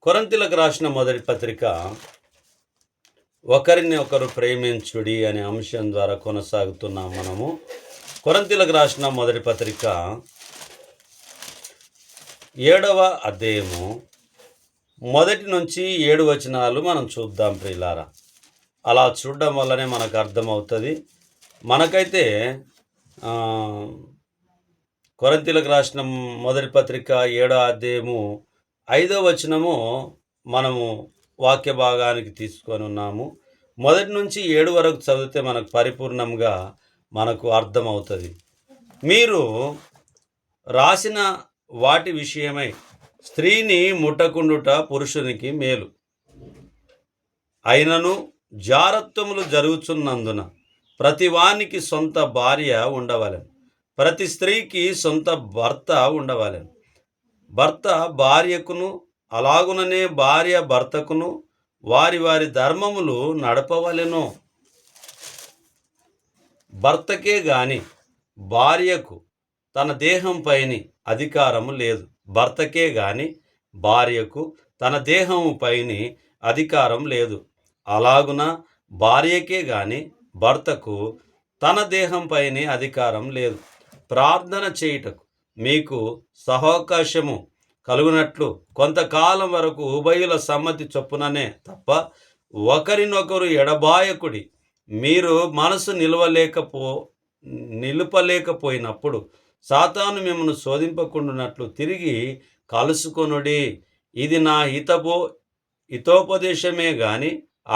కొరింథీయులకు రాసిన మొదటి పత్రిక ఒకరిని ఒకరు ప్రేమించుడి అనే అంశం ద్వారా కొనసాగుతున్నాం. మనము కొరింథీయులకు రాసిన మొదటి పత్రిక 7వ అధ్యాయము 1 నుంచి 7 వచనాలు మనం చూద్దాం ప్రియులారా. అలా చూడడం వల్లనే మనకు అర్థమవుతుంది. మనకైతే కొరింథీయులకు రాసిన మొదటి పత్రిక 7వ అధ్యాయము 5వ వచనము మనము వాక్య భాగానికి తీసుకొని ఉన్నాము. 1 నుంచి 7 వరకు చదివితే మనకు పరిపూర్ణంగా మనకు అర్థమవుతుంది. మీరు రాసిన వాటి విషయమై స్త్రీని ముట్టకుండుట పురుషునికి మేలు. అయినను జారత్వములు జరుగుచున్నందున ప్రతి వానికి సొంత భార్య ఉండవలెను, ప్రతి స్త్రీకి సొంత భర్త ఉండవలెను. భర్త భార్యకును అలాగుననే భార్య భర్తకును వారి వారి ధర్మములు నడపవలెను. భర్తకే గాని భార్యకు తన దేహంపైని అధికారము లేదు, భర్తకే గాని భార్యకు తన దేహంపైని అధికారం లేదు. అలాగున భార్యకే గాని భర్తకు తన దేహంపైని అధికారం లేదు. ప్రార్థన చేయుటకు మీకు సహవకాశము కలుగునట్లు కొంతకాలం వరకు ఉభయుల సమ్మతి చొప్పుననే తప్ప ఒకరినొకరు ఎడబాయకుడి. మీరు మనసు నిలుపలేకపోయినప్పుడు సాతాను మిమ్మల్ని శోధింపకుండానట్లు తిరిగి కలుసుకొనుడి. ఇది నా హితోపదేశమే గాని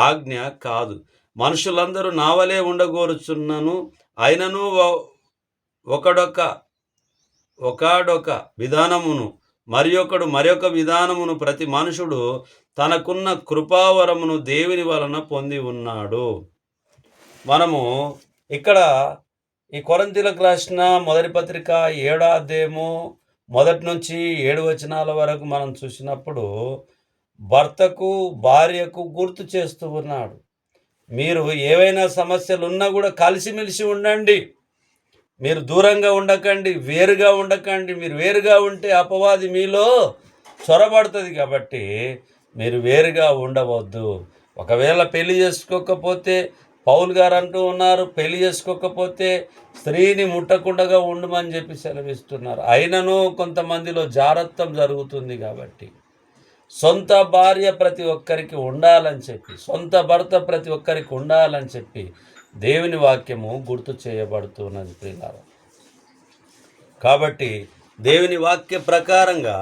ఆజ్ఞ కాదు. మనుషులందరూ నా వలె ఉండగోరుచున్నను, అయినను ఒకడొక విధానమును మరొక విధానమును ప్రతి మనుషుడు తనకున్న కృపావరమును దేవుని వలన పొంది ఉన్నాడు. మనము ఇక్కడ ఈ కొరింథీయులకు రాసిన మొదటి పత్రిక 7వ అధ్యాయము 1 నుంచి 7 వచనాల వరకు మనం చూసినప్పుడు భర్తకు భార్యకు గుర్తు చేస్తూ ఉన్నాడు. మీరు ఏవైనా సమస్యలు ఉన్నా కూడా కలిసిమెలిసి ఉండండి. మీరు దూరంగా ఉండకండి, వేరుగా ఉండకండి. మీరు వేరుగా ఉంటే అపవాది మీలో చొరబడుతుంది. కాబట్టి మీరు వేరుగా ఉండవద్దు. ఒకవేళ పెళ్లి చేసుకోకపోతే పౌలు గారు అంటూ ఉన్నారు, పెళ్లి చేసుకోకపోతే స్త్రీని ముట్టకుండా ఉండమని చెప్పి సెలవిస్తున్నారు. అయినను కొంతమందిలో జారత్వం జరుగుతుంది. కాబట్టి సొంత భార్య ప్రతి ఒక్కరికి ఉండాలని చెప్పి, సొంత భర్త ప్రతి ఒక్కరికి ఉండాలని చెప్పి దేవుని వాక్యము గుర్తు చేయబడుతున్నది ప్రియులారా. కాబట్టి దేవుని వాక్య ప్రకారంగా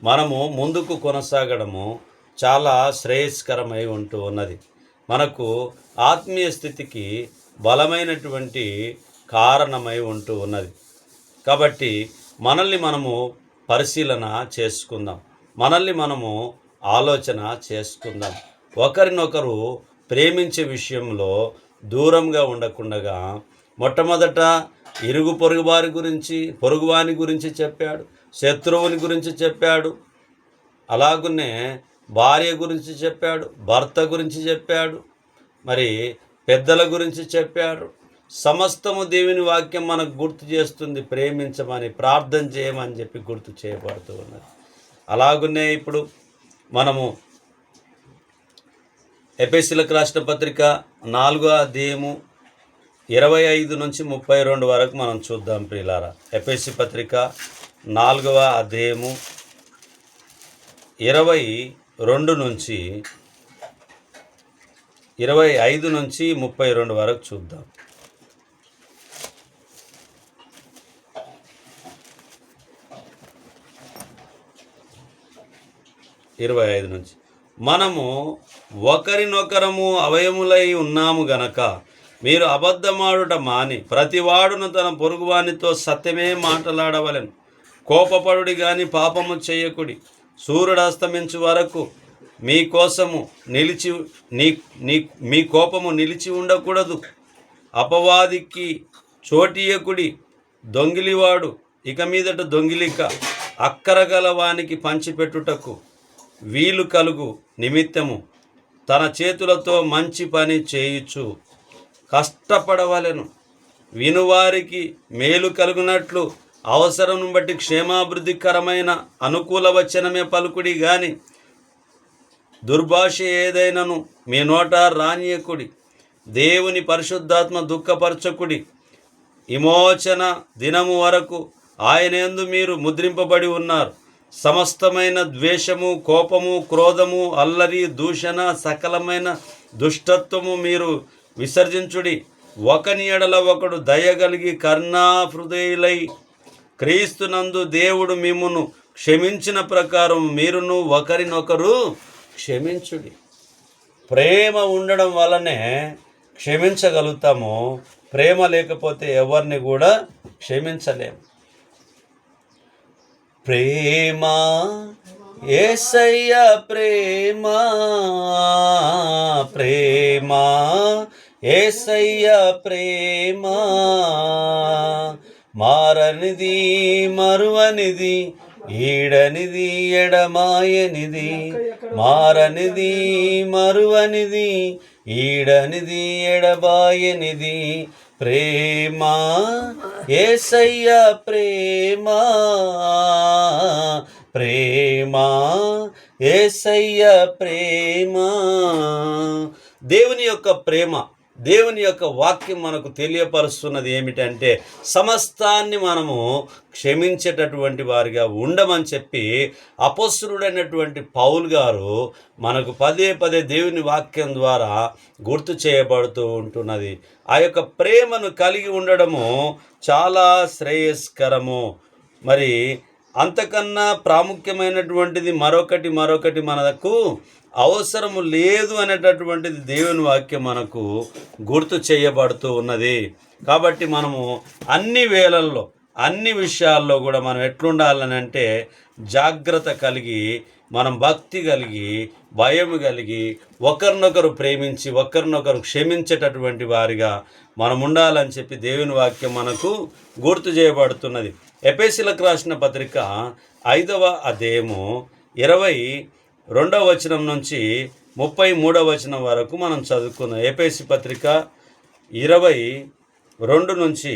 మనము ముందుకు కొనసాగడము చాలా శ్రేయస్కరమై ఉంటూ ఉన్నది. మనకు ఆత్మీయ స్థితికి బలమైనటువంటి కారణమై ఉంటూ ఉన్నది. కాబట్టి మనల్ని మనము పరిశీలన చేసుకుందాం, మనల్ని మనము ఆలోచన చేసుకుందాం. ఒకరినొకరు ప్రేమించే విషయంలో దూరంగా ఉండకుండగా మొట్టమొదట ఇరుగు పొరుగువాని గురించి చెప్పాడు, శత్రువుని గురించి చెప్పాడు, అలాగునే భార్య గురించి చెప్పాడు, భర్త గురించి చెప్పాడు, మరి పెద్దల గురించి చెప్పాడు. సమస్తము దేవుని వాక్యం మనకు గుర్తు చేస్తుంది. ప్రేమించమని, ప్రార్థన చేయమని చెప్పి గుర్తు చేయబడుతూ ఉన్నది. అలాగునే ఇప్పుడు మనము ఎఫెసీయులకు రాసిన పత్రిక 4వ అధ్యాయము 25 నుంచి 32 వరకు మనం చూద్దాం ప్రియులారా. ఎఫెసీ పత్రిక 4వ అధ్యాయము 22 నుంచి 25 నుంచి 32 వరకు చూద్దాం. మనము ఒకరినొకరము అవయములై ఉన్నాము గనక మీరు అబద్ధమాడుట మాని ప్రతివాడును తన పొరుగువానితో సత్యమే మాట్లాడవలెను. కోపపడుడి గాని పాపము చేయకుడి. సూర్యుడు అస్తమించు వరకు మీ కోపము నిలిచి ఉండకూడదు. అపవాదికి చోటియకుడి. దొంగిలివాడు ఇక మీదట దొంగిలిక అక్కరగల వానికి పంచిపెట్టుటకు వీలు కలుగు నిమిత్తము తన చేతులతో మంచి పని చేయుచు కష్టపడవలెను. వినువారికి మేలు కలుగునట్లు అవసరం బట్టి క్షేమాభివృద్ధికరమైన అనుకూల వచనమే పలుకుడి గాని దుర్భాష ఏదైనను మీ నోట రానియకుడి. దేవుని పరిశుద్ధాత్మ దుఃఖపరచకుడి. విమోచన దినము వరకు ఆయనందు మీరు ముద్రింపబడి ఉన్నారు. సమస్తమైన ద్వేషము, కోపము, క్రోధము, అల్లరి, దూషణ, సకలమైన దుష్టత్వము మీరు విసర్జించుడి. ఒకని ఎడల ఒకడు దయగలిగి కరుణా హృదయులై క్రీస్తునందు దేవుడు మిమ్మును క్షమించిన ప్రకారం మీరును ఒకరినొకరు క్షమించుడి. ప్రేమ ఉండడం వల్లనే క్షమించగలుగుతాము. ప్రేమ లేకపోతే ఎవరిని కూడా క్షమించలేము. ప్రేమ యేసయ్య ప్రేమ, ప్రేమ యేసయ్య ప్రేమ, మారనిది మరువనిది ఈడనిది ఎడమాయనిది, మారనిది మరువనిది ఈడనిది ఎడబాయనిది, ప్రేమ యేసయ్య ప్రేమ, ప్రేమ యేసయ్య ప్రేమ. దేవుని యొక్క ప్రేమ, దేవుని యొక్క వాక్యం మనకు తెలియపరుస్తున్నది ఏమిటంటే సమస్తాన్ని మనము క్షమించేటటువంటి వారిగా ఉండమని చెప్పి అపొస్తలుడైనటువంటి పౌలు గారు మనకు పదే పదే దేవుని వాక్యం ద్వారా గుర్తు చేయబడుతూ ఉంటున్నది. ఆ యొక్క ప్రేమను కలిగి ఉండడము చాలా శ్రేయస్కరము. మరి అంతకన్నా ప్రాముఖ్యమైనటువంటిది మరొకటి మనకు అవసరము లేదు అనేటటువంటిది దేవుని వాక్యం మనకు గుర్తు చేయబడుతూ ఉన్నది. కాబట్టి మనము అన్ని వేళల్లో అన్ని విషయాల్లో కూడా మనం ఎట్లుండాలని అంటే జాగ్రత్త కలిగి, మనం భక్తి కలిగి, భయం కలిగి, ఒకరినొకరు ప్రేమించి ఒకరినొకరు క్షమించేటటువంటి వారిగా మనం ఉండాలని చెప్పి దేవుని వాక్యం మనకు గుర్తు చేయబడుతున్నది. ఎఫెసీయులకు రాసిన పత్రిక 5వ అధ్యాయము 22వ వచనం నుంచి 33వ వచనం వరకు మనం చదువుకుందాం. ఎఫెసీ పత్రిక 22 నుంచి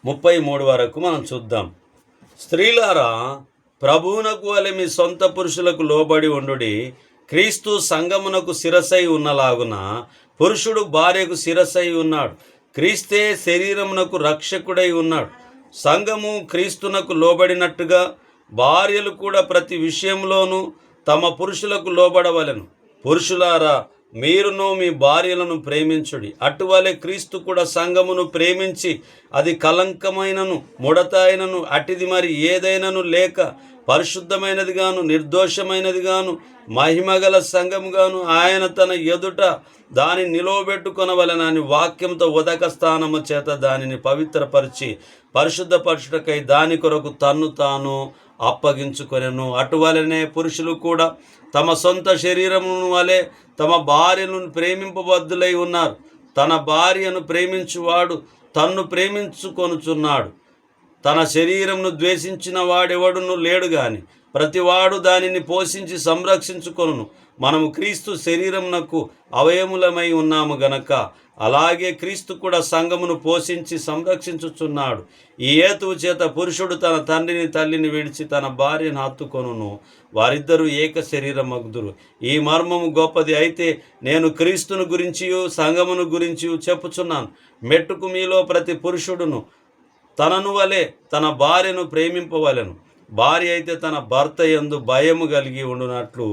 33 వరకు మనం చూద్దాం. స్త్రీలారా, ప్రభువునకు వలె మీ సొంత పురుషులకు లోబడి ఉండుడి. క్రీస్తు సంఘమునకు శిరసై ఉన్నలాగున పురుషుడు భార్యకు శిరసై ఉన్నాడు. క్రీస్తే శరీరమునకు రక్షకుడై ఉన్నాడు. సంఘము క్రీస్తునకు లోబడినట్టుగా భార్యలు కూడా ప్రతి విషయంలోనూ తమ పురుషులకు లోబడవలెను. పురుషులారా, మీరును మీ భార్యలను ప్రేమించుడి. అటువలే క్రీస్తు కూడా సంఘమును ప్రేమించి అది కలంకమైనను ముడత అయినను అటిది మరి ఏదైనను లేక పరిశుద్ధమైనదిగాను నిర్దోషమైనదిగాను మహిమగల సంఘముగాను ఆయన తన ఎదుట దాన్ని నిలవబెట్టుకొనవలెనని వాక్యంతో ఉదక స్థానము చేత దానిని పవిత్రపరిచి పరిశుద్ధపరచుటకై దాని కొరకు తన్ను తాను అప్పగించుకొనెను. అటువలనే పురుషులు కూడా తమ సొంత శరీరమును వలె తమ భార్యను ప్రేమింపబద్ధులై ఉన్నారు. తన భార్యను ప్రేమించువాడు తన్ను ప్రేమించుకొనుచున్నాడు. తన శరీరమును ద్వేషించిన వాడెవడును లేడు గాని ప్రతివాడు దానిని పోషించి సంరక్షించుకొనును. మనము క్రీస్తు శరీరమునకు అవయములమై ఉన్నాము గనక అలాగే క్రీస్తు కూడా సంఘమును పోషించి సంరక్షించుచున్నాడు. ఈ హేతువు చేత పురుషుడు తన తండ్రిని తల్లిని విడిచి తన భార్యను హత్తుకొనును, వారిద్దరూ ఏక శరీరమగుదురు. ఈ మర్మము గొప్పది. అయితే నేను క్రీస్తును గురించియు సంఘమును గురించియు చెప్పుచున్నాను. మెట్టుకు మీలో ప్రతి పురుషుడును తనను వలె తన భార్యను ప్రేమింపవలెను. భార్య అయితే తన భర్త యందు భయము కలిగి ఉండునట్లు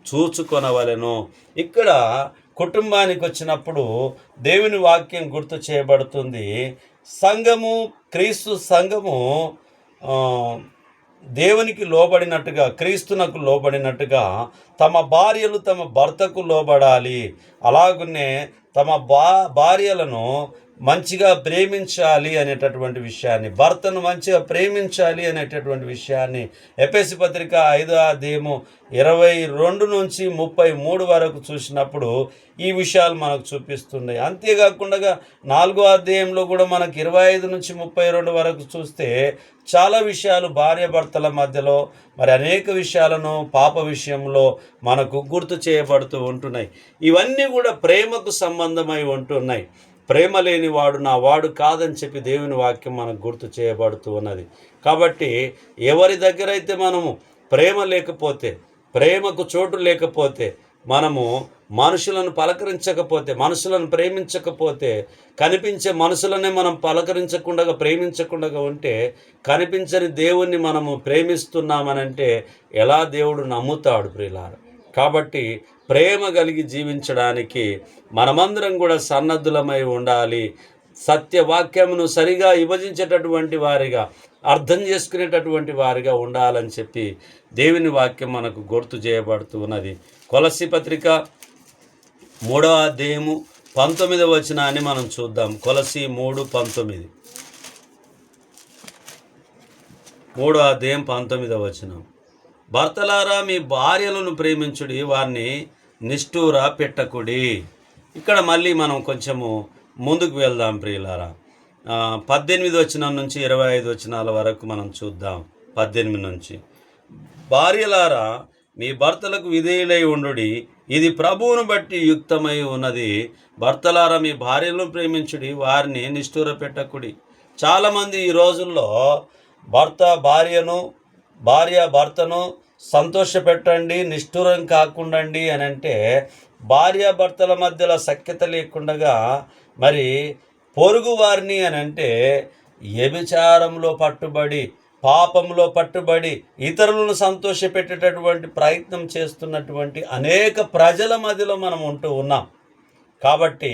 చూచుకొనవలెను. ఇక్కడ కుటుంబానికి వచ్చినప్పుడు దేవుని వాక్యం గుర్తు చేయబడుతుంది. సంఘము, క్రీస్తు సంఘము దేవునికి లోబడినట్టుగా, క్రీస్తునకు లోబడినట్టుగా తమ భార్యలు తమ భర్తకు లోబడాలి. అలాగునే తమ భార్యలను మంచిగా ప్రేమించాలి అనేటటువంటి విషయాన్ని, భర్తను మంచిగా ప్రేమించాలి అనేటటువంటి విషయాన్ని ఎఫెసీ పత్రిక 5వ అధ్యాయము 22 నుంచి 33 వరకు చూసినప్పుడు ఈ విషయాలు మనకు చూపిస్తున్నాయి. అంతేకాకుండా 4వ అధ్యాయంలో కూడా మనకు 25 నుంచి 32 వరకు చూస్తే చాలా విషయాలు భార్యాభర్తల మధ్యలో మరి అనేక విషయాలను పాప విషయంలో మనకు గుర్తు చేయబడుతూ ఉంటున్నాయి. ఇవన్నీ కూడా ప్రేమకు సంబంధమై ఉంటున్నాయి. ప్రేమ లేని వాడు నా వాడు కాదని చెప్పి దేవుని వాక్యం మనకు గుర్తు చేయబడుతూ ఉన్నది. కాబట్టి ఎవరి దగ్గర అయితే మనము ప్రేమ లేకపోతే, ప్రేమకు చోటు లేకపోతే, మనము మనుషులను పలకరించకపోతే, మనుషులను ప్రేమించకపోతే, కనిపించే మనుషులనే మనం పలకరించకుండా ప్రేమించకుండా ఉంటే, కనిపించని దేవుణ్ణి మనము ప్రేమిస్తున్నామనంటే ఎలా దేవుడు నమ్ముతాడు ప్రియులారా? కాబట్టి ప్రేమ కలిగి జీవించడానికి మనమందరం కూడా సన్నద్ధులమై ఉండాలి. సత్యవాక్యమును సరిగా విభజించేటటువంటి వారిగా, అర్థం చేసుకునేటటువంటి వారిగా ఉండాలని చెప్పి దేవుని వాక్యం మనకు గుర్తు చేయబడుతూ ఉన్నది. కొలస్సీ పత్రిక 3వ అధ్యాయము 19వ వచనాన్ని మనం చూద్దాం. కొలస్సీ 3:19. 3వ అధ్యాయం 19వ వచనం. భర్తలారా మీ భార్యలను ప్రేమించుడి, వారిని నిష్ఠూర పెట్టకుడి. ఇక్కడ మళ్ళీ మనం కొంచెము ముందుకు వెళ్దాం ప్రియులారా. 18 వచనం నుంచి 25 వచనాల వరకు మనం చూద్దాం. 18 నుంచి, భార్యలారా మీ భర్తలకు విధేయులై ఉండుడి, ఇది ప్రభువును బట్టి యుక్తమై ఉన్నది. భర్తలారా మీ భార్యలను ప్రేమించుడి, వారిని నిష్ఠూర పెట్టకుడి. చాలామంది ఈ రోజుల్లో భార్య భర్తను సంతోషపెట్టండి, నిష్ఠూరం కాకుండండి అని అంటే, భార్యాభర్తల మధ్యలో సఖ్యత లేకుండా మరి పొరుగు వారిని అని అంటే వ్యభిచారంలో పట్టుబడి, పాపంలో పట్టుబడి, ఇతరులను సంతోషపెట్టేటటువంటి ప్రయత్నం చేస్తున్నటువంటి అనేక ప్రజల మధ్యలో మనం ఉంటూ ఉన్నాం. కాబట్టి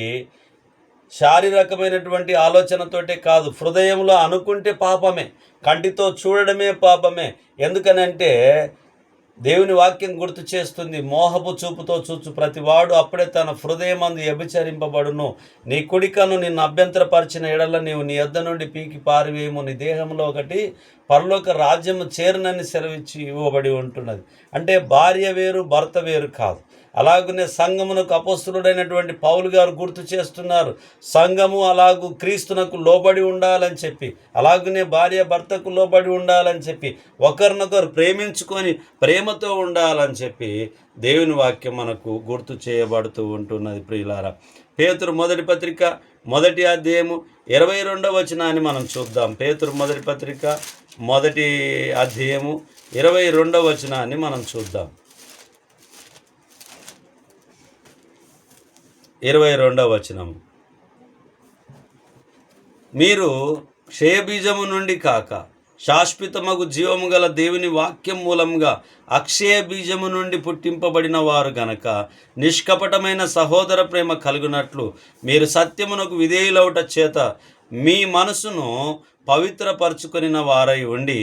శారీరకమైనటువంటి ఆలోచనతోటే కాదు, హృదయంలో అనుకుంటే పాపమే, కంటితో చూడడమే పాపమే. ఎందుకనంటే దేవుని వాక్యం గుర్తు చేస్తుంది, మోహపు చూపుతో చూచు ప్రతివాడు అప్పుడే తన హృదయమందు వ్యభిచరింపబడును. నీ కుడికను నిన్ను అభ్యంతరపరిచిన ఎడల నీవు నీ యొద్ద నుండి పీకి పారివేయము. నీ దేహంలో ఒకటి పరలోక రాజ్యము చేరునని సెలవిచ్చి ఇవ్వబడి ఉంటున్నది. అంటే భార్య వేరు, భర్త వేరు కాదు. అలాగనే సంఘమునకు అపోస్తులుడైనటువంటి పౌలు గారు గుర్తు చేస్తున్నారు, సంఘము అలాగూ క్రీస్తునకు లోబడి ఉండాలని చెప్పి, అలాగనే భార్య భర్తకు లోబడి ఉండాలని చెప్పి, ఒకరినొకరు ప్రేమించుకొని ప్రేమతో ఉండాలని చెప్పి దేవుని వాక్యం మనకు గుర్తు చేయబడుతూ ఉంటున్నది ప్రియులారా. పేతురు మొదటి పత్రిక 1వ అధ్యాయము 22వ వచనాన్ని మనం చూద్దాం. పేతురు మొదటి పత్రిక 1వ అధ్యాయము 22వ వచనాన్ని మనం చూద్దాం. 22వ వచనం. మీరు క్షయబీజము నుండి కాక శాశ్వతమగు జీవము గల దేవుని వాక్యం మూలంగా అక్షయ బీజము నుండి పుట్టింపబడిన వారు గనక నిష్కపటమైన సహోదర ప్రేమ కలుగునట్లు మీరు సత్యమునకు విధేయులవుట చేత మీ మనసును పవిత్రపరచుకొనిన వారై ఉండి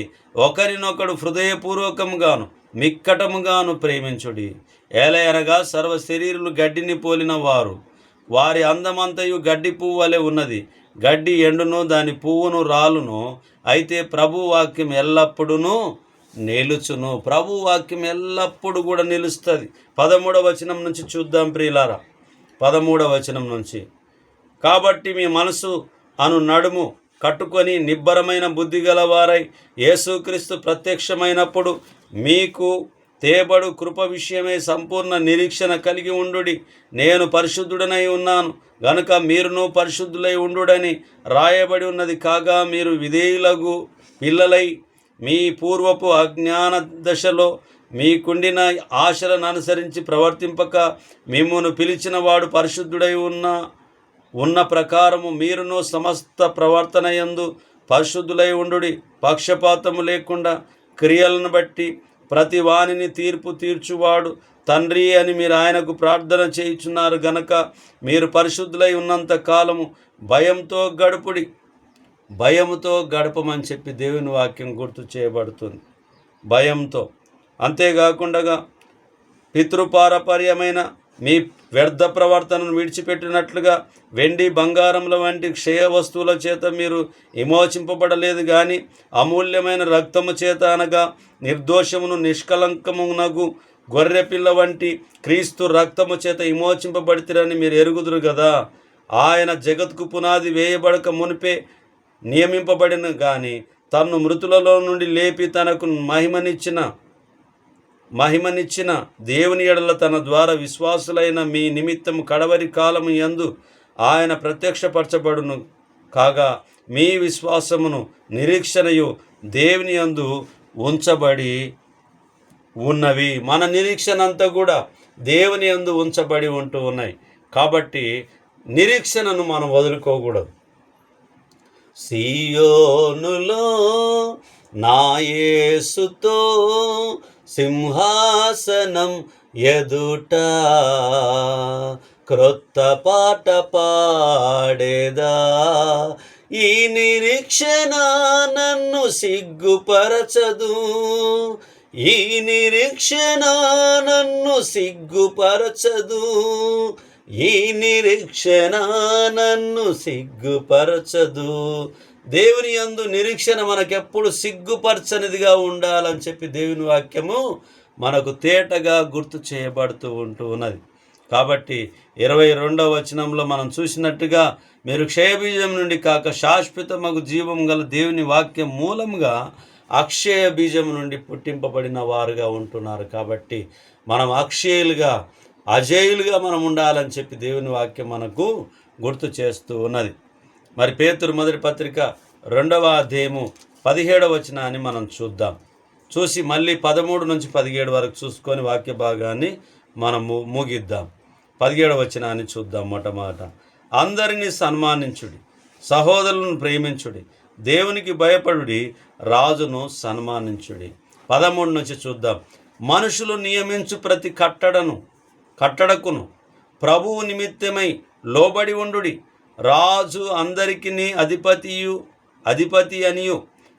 ఒకరినొకడు హృదయపూర్వకముగాను మిక్కటముగాను ప్రేమించుడి. ఏలయనగా సర్వ శరీరులు గడ్డిని పోలిన వారు, వారి అందమంతయు గడ్డి పువ్వు వలె ఉన్నది. గడ్డి ఎండును, దాని పువ్వును రాలును, అయితే ప్రభు వాక్యం ఎల్లప్పుడూ నిలుచును. ప్రభు వాక్యం ఎల్లప్పుడూ కూడా నిలుస్తుంది. 13వ వచనం నుంచి చూద్దాం ప్రియులారా. 13వ వచనం నుంచి, కాబట్టి మీ మనసు అను నడుము కట్టుకొని నిబ్బరమైన బుద్ధి గలవారై యేసుక్రీస్తు ప్రత్యక్షమైనప్పుడు మీకు తేబడు కృప విషయమై సంపూర్ణ నిరీక్షణ కలిగి ఉండుడి. నేను పరిశుద్ధుడనై ఉన్నాను గనుక మీరును పరిశుద్ధులై ఉండుడని రాయబడి ఉన్నది. కాగా మీరు విధేయులగు పిల్లలై మీ పూర్వపు అజ్ఞాన దశలో మీకుండిన ఆశలను అనుసరించి ప్రవర్తింపక మిమ్మును పిలిచిన వాడు పరిశుద్ధుడై ఉన్న ప్రకారము మీరును సమస్త ప్రవర్తన యందు పరిశుద్ధులై ఉండుడి. పక్షపాతము లేకుండా క్రియలను బట్టి ప్రతి వానిని తీర్పు తీర్చువాడు తండ్రి అని మీరు ఆయనకు ప్రార్థన చేయుచున్నారు గనక మీరు పరిశుద్ధులై ఉన్నంత కాలము భయముతో గడపమని చెప్పి దేవుని వాక్యం గుర్తు చేయబడుతుంది. భయంతో. అంతేకాకుండా పితృపారపర్యమైన మీ వ్యర్థ ప్రవర్తనను విడిచిపెట్టినట్లుగా వెండి బంగారముల వంటి క్షయ వస్తువుల చేత మీరు విమోచింపబడలేదు కానీ అమూల్యమైన రక్తము చేత, అనగా నిర్దోషమును నిష్కలంకమునగు గొర్రెపిల్ల వంటి క్రీస్తు రక్తము చేత విమోచింపబడితిరని మీరు ఎరుగుదురు కదా. ఆయన జగత్కు పునాది వేయబడక మునిపే నియమింపబడిన కానీ తన్ను మృతులలో నుండి లేపి తనకు మహిమనిచ్చిన దేవుని ఎడల తన ద్వారా విశ్వాసులైన మీ నిమిత్తము కడవరి కాలము యందు ఆయన ప్రత్యక్షపరచబడును. కాగా మీ విశ్వాసమును నిరీక్షణయు దేవుని యందు ఉంచబడి ఉన్నవి. మన నిరీక్షణ అంతా కూడా దేవుని యందు ఉంచబడి ఉంటూ ఉన్నాయి. కాబట్టి నిరీక్షణను మనం వదులుకోకూడదు. సీయోనులో నా యేసుతో సింహాసనం ఎదుట క్రొత్త పాట పాడేదా, ఈ నిరీక్షణ నన్ను సిగ్గుపరచదు, ఈ నిరీక్షణ నన్ను సిగ్గుపరచదు, ఈ నిరీక్షణ నన్ను సిగ్గుపరచదు. దేవుని యందు నిరీక్షణ మనకెప్పుడు సిగ్గుపరచనిదిగా ఉండాలని చెప్పి దేవుని వాక్యము మనకు తేటగా గుర్తు చేయబడుతూ ఉంటూ ఉన్నది. కాబట్టి 22వ వచనంలో మనం చూసినట్టుగా, మీరు క్షయబీజం నుండి కాక శాశ్వతమగు జీవం గల దేవుని వాక్యం మూలంగా అక్షయ బీజం నుండి పుట్టింపబడిన వారుగా ఉంటున్నారు. కాబట్టి మనం అక్షయులుగా అజేయులుగా మనం ఉండాలని చెప్పి దేవుని వాక్యం మనకు గుర్తు చేస్తూ ఉన్నది. మరి పేతురు మొదటి పత్రిక 2వ అధ్యాయము 17వ వచనాన్ని మనం చూద్దాం. చూసి మళ్ళీ 13 నుంచి 17 వరకు చూసుకొని వాక్య భాగాన్ని మనము ముగిద్దాం. 17వ వచనాన్ని చూద్దాం. మొట్టమొదట, అందరినీ సన్మానించుడి, సహోదరులను ప్రేమించుడి, దేవునికి భయపడుడి, రాజును సన్మానించుడి. 13 నుంచి చూద్దాం. మనుషులు నియమించు ప్రతి కట్టడకును ప్రభువు నిమిత్తమై లోబడి ఉండుడి. రాజు అందరికిని అధిపతి అనియు,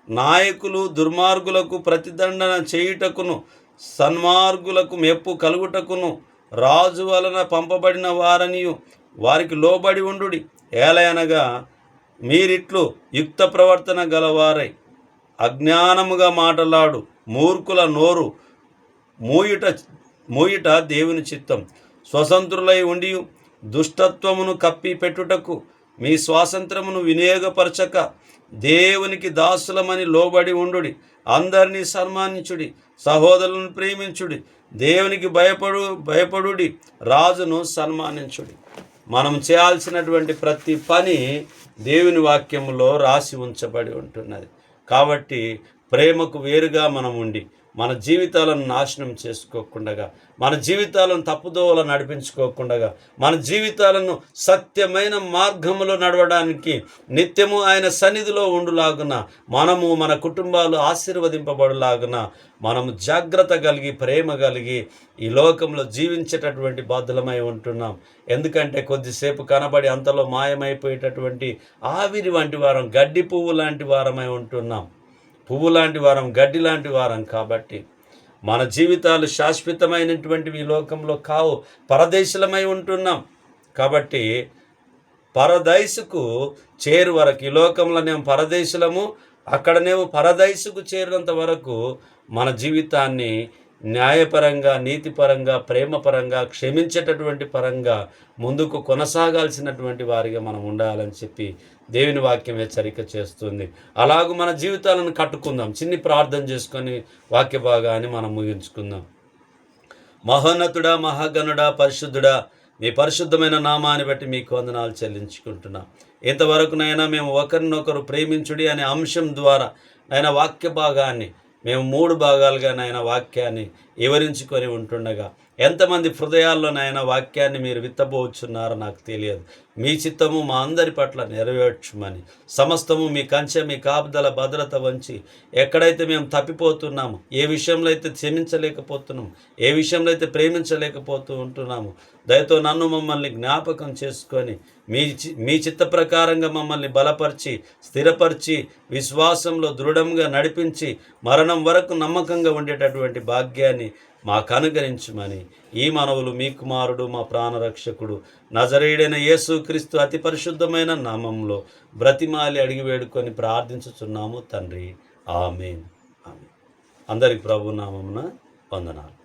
నాయకులు దుర్మార్గులకు ప్రతిదండన చేయుటకును, సన్మార్గులకు మెప్పు కలుగుటకును రాజు వలన పంపబడిన వారనియు వారికి లోబడి ఉండుడి. ఏలయనగా మీరిట్లు యుక్త ప్రవర్తన గలవారై అజ్ఞానముగా మాటలాడు మూర్ఖుల నోరు మూయుట దేవుని చిత్తం. స్వతంత్రులై ఉండి దుష్టత్వమును కప్పి పెట్టుటకు మీ స్వాతంత్రమును వినియోగపరచక దేవునికి దాసులమని లోబడి ఉండుడి. అందరినీ సన్మానించుడి, సహోదరులను ప్రేమించుడి, దేవునికి భయపడుడి, రాజును సన్మానించుడి. మనం చేయాల్సినటువంటి ప్రతి పని దేవుని వాక్యములో రాసి ఉంచబడి ఉంటున్నది. కాబట్టి ప్రేమకు వేరుగా మనం ఉండి మన జీవితాలను నాశనం చేసుకోకుండా, మన జీవితాలను తప్పుదోవలో నడిపించుకోకుండా, మన జీవితాలను సత్యమైన మార్గములో నడవడానికి నిత్యము ఆయన సన్నిధిలో ఉండులాగున, మనము మన కుటుంబాలు ఆశీర్వదింపబడులాగున మనము జాగ్రత్త కలిగి ప్రేమ కలిగి ఈ లోకంలో జీవించేటటువంటి బాధ్యులమై ఉంటున్నాం. ఎందుకంటే కొద్దిసేపు కనబడి అంతలో మాయమైపోయేటటువంటి ఆవిరి వంటి వారం, గడ్డి పువ్వు లాంటి వారమై ఉంటున్నాం. పువ్వు లాంటి వారం, గడ్డి లాంటి వారం. కాబట్టి మన జీవితాలు శాశ్వతమైనటువంటివి ఈ లోకంలో కావు, పరదేశులమై ఉంటున్నాం. కాబట్టి పరదైసుకు చేరు వరకు, ఈ లోకంలోనేమో పరదేశులము, అక్కడనేమో పరదైసుకు చేరినంత వరకు మన జీవితాన్ని న్యాయపరంగా, నీతిపరంగా, ప్రేమపరంగా, క్షమించేటటువంటి పరంగా ముందుకు కొనసాగాల్సినటువంటి వారిగా మనం ఉండాలని చెప్పి దేవుని వాక్యం హెచ్చరిక చేస్తుంది. అలాగూ మన జీవితాలను కట్టుకుందాం. చిన్ని ప్రార్థన చేసుకొని వాక్య భాగాన్ని మనం ముగించుకుందాం. మహోన్నతుడా, మహాగణుడా, పరిశుద్ధుడా, మీ పరిశుద్ధమైన నామాన్ని బట్టి మీకు వందనాలు చెల్లించుకుంటున్నాం. ఇంతవరకునైనా మేము ఒకరినొకరు ప్రేమించుడి అనే అంశం ద్వారా నైనా వాక్య భాగాన్ని మేము 3 భాగాలుగా నాయన వాక్యాన్ని వివరించుకొని ఉంటుండగా ఎంతమంది హృదయాల్లో నాయన వాక్యాన్ని మీరు విత్తబోచున్నారో నాకు తెలియదు. మీ చిత్తము మా అందరి పట్ల నెరవేర్చుమని, సమస్తము మీ కంచె, మీ కాపుదల భద్రత వంచి ఎక్కడైతే మేము తప్పిపోతున్నాము, ఏ విషయంలో అయితే క్షమించలేకపోతున్నాము, ఏ విషయంలో అయితే ప్రేమించలేకపోతూ ఉంటున్నాము, దయతో నన్ను మమ్మల్ని జ్ఞాపకం చేసుకొని మీ చిత్త ప్రకారంగా మమ్మల్ని బలపరిచి, స్థిరపరిచి, విశ్వాసంలో దృఢంగా నడిపించి మరణం వరకు నమ్మకంగా ఉండేటటువంటి భాగ్యాన్ని మాకు అనుగ్రహించమని ఈ మనవులు మీ కుమారుడు, మా ప్రాణరక్షకుడు నజరేయుడైన యేసుక్రీస్తు అతి పరిశుద్ధమైన నామంలో బ్రతిమాలి అడిగి వేడుకొని ప్రార్థించుచున్నాము తండ్రి. ఆమేన్. ఆమేన్. అందరికి ప్రభు నామమున వందనాలు.